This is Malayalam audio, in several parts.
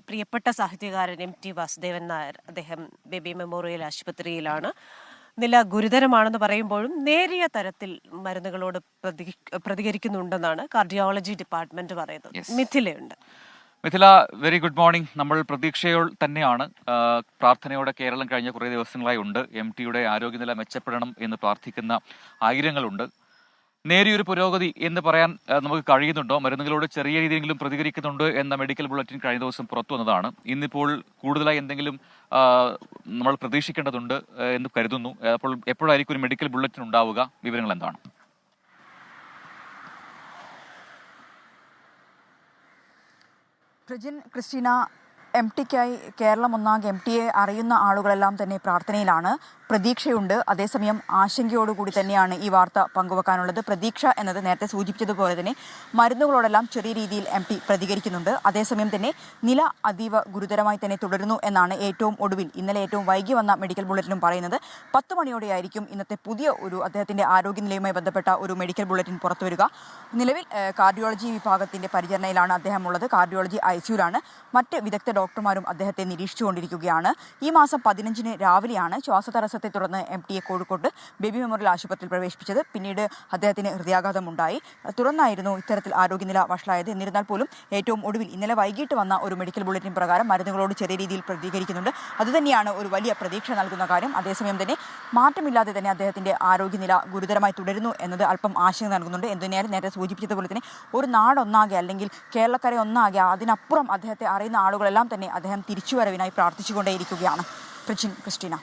പ്രിയപ്പെട്ട സാഹിത്യകാരൻ MT വാസുദേവൻ നായർ അദ്ദേഹം ബേബി മെമ്മോറിയൽ ആശുപത്രിയിലാണ്. നില ഗുരുതരമാണെന്ന് പറയുമ്പോഴും നേരിയ തരത്തിൽ മരുന്നുകളോട് പ്രതികരിക്കുന്നുണ്ടെന്നാണ് കാർഡിയോളജി ഡിപ്പാർട്ട്മെന്റ് പറയുന്നത്. മിഥിലയുണ്ട്. Mithila, very good morning. നമ്മൾ പ്രതീക്ഷയോൾ തന്നെയാണ്. പ്രാർത്ഥനയോടെ കേരളം കഴിഞ്ഞ കുറേ ദിവസങ്ങളായി ഉണ്ട്. MTയുടെ ആരോഗ്യനില മെച്ചപ്പെടണം എന്ന് പ്രാർത്ഥിക്കുന്ന ആയിരങ്ങളുണ്ട്. നേരിയൊരു പുരോഗതി എന്ന് പറയാൻ നമുക്ക് കഴിയുന്നുണ്ടോ? മരുന്നുകളോട് ചെറിയ രീതിയിലെങ്കിലും പ്രതികരിക്കുന്നുണ്ട് എന്ന മെഡിക്കൽ ബുള്ളറ്റിൻ കഴിഞ്ഞ ദിവസം പുറത്തു വന്നതാണ്. ഇന്നിപ്പോൾ കൂടുതലായി എന്തെങ്കിലും നമ്മൾ പ്രതീക്ഷിക്കേണ്ടതുണ്ട് എന്ന് കരുതുന്നു. അപ്പോൾ എപ്പോഴായിരിക്കും ഒരു മെഡിക്കൽ ബുള്ളറ്റിൻ ഉണ്ടാവുക? വിവരങ്ങൾ എന്താണ്? ക്രിസ്റ്റീന, MTക്കായി കേരളം ഒന്നാകെ MTയെ അറിയുന്ന ആളുകളെല്ലാം തന്നെ പ്രാർത്ഥനയിലാണ്. പ്രതീക്ഷയുണ്ട്. അതേസമയം ആശങ്കയോടുകൂടി തന്നെയാണ് ഈ വാർത്ത പങ്കുവെക്കാനുള്ളത്. പ്രതീക്ഷ എന്നത് നേരത്തെ സൂചിപ്പിച്ചതുപോലെ തന്നെ മരുന്നുകളോടെല്ലാം ചെറിയ രീതിയിൽ MT പ്രതികരിക്കുന്നുണ്ട്. അതേസമയം തന്നെ നില അതീവ ഗുരുതരമായി തന്നെ തുടരുന്നു എന്നാണ് ഏറ്റവും ഒടുവിൽ ഇന്നലെ ഏറ്റവും വൈകി വന്ന മെഡിക്കൽ ബുള്ളറ്റിനും പറയുന്നത്. 10 മണിയോടെയായിരിക്കും ഇന്നത്തെ പുതിയ അദ്ദേഹത്തിൻ്റെ ആരോഗ്യനിലയുമായി ബന്ധപ്പെട്ട ഒരു മെഡിക്കൽ ബുള്ളറ്റിൻ പുറത്തുവരിക. നിലവിൽ കാർഡിയോളജി വിഭാഗത്തിൻ്റെ പരിചരണയിലാണ് അദ്ദേഹം ഉള്ളത്. കാർഡിയോളജി ICUലാണ്. മറ്റ് വിദഗ്ധ ഡോക്ടർമാരും അദ്ദേഹത്തെ നിരീക്ഷിച്ചുകൊണ്ടിരിക്കുകയാണ്. ഈ മാസം 15-ന് രാവിലെയാണ് ശ്വാസതടസ്സത്തെ തുടർന്ന് MTയെ കോഴിക്കോട് ബേബി മെമ്മോറിയൽ ആശുപത്രിയിൽ പ്രവേശിപ്പിച്ചത്. പിന്നീട് അദ്ദേഹത്തിന് ഹൃദയാഘാതമുണ്ടായി. തുടർന്നായിരുന്നു ഇത്തരത്തിൽ ആരോഗ്യനില വഷളായത്. എന്നിരുന്നാൽ പോലും ഏറ്റവും ഒടുവിൽ ഇന്നലെ വൈകിട്ട് വന്ന ഒരു മെഡിക്കൽ ബുള്ളറ്റിൻ പ്രകാരം മരുന്നുകളോട് ചെറിയ രീതിയിൽ പ്രതികരിക്കുന്നുണ്ട്. അതുതന്നെയാണ് ഒരു വലിയ പ്രതീക്ഷ നൽകുന്ന കാര്യം. അതേസമയം തന്നെ മാറ്റമില്ലാതെ തന്നെ അദ്ദേഹത്തിൻ്റെ ആരോഗ്യനില ഗുരുതരമായി തുടരുന്നു എന്നത് അല്പം ആശങ്ക നൽകുന്നുണ്ട്. എന്തിനായാലും നേരത്തെ സൂചിപ്പിച്ചതുപോലെ തന്നെ ഒരു നാടൊന്നാകെ അല്ലെങ്കിൽ കേരളക്കരെ ഒന്നാകെ അതിനപ്പുറം അദ്ദേഹത്തെ അറിയുന്ന ആളുകളെല്ലാം തന്നെ അദ്ദേഹം തിരിച്ചുവരവിനായി പ്രാർത്ഥിച്ചുകൊണ്ടേയിരിക്കുകയാണ്. ക്രിസ്റ്റീന.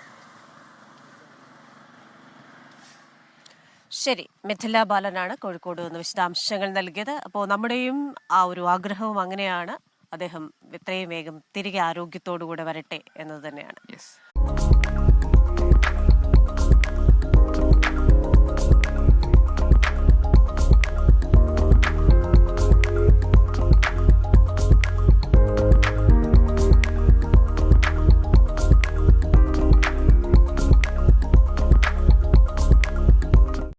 ശരി, മിഥില ബാലനാണ് കോഴിക്കോട് നിന്ന് വിശദാംശങ്ങൾ നൽകിയത്. അപ്പോൾ നമ്മുടെയും ആ ഒരു ആഗ്രഹവും അങ്ങനെയാണ്, അദ്ദേഹം എത്രയും വേഗം തിരികെ ആരോഗ്യത്തോടുകൂടെ വരട്ടെ എന്നത് തന്നെയാണ്.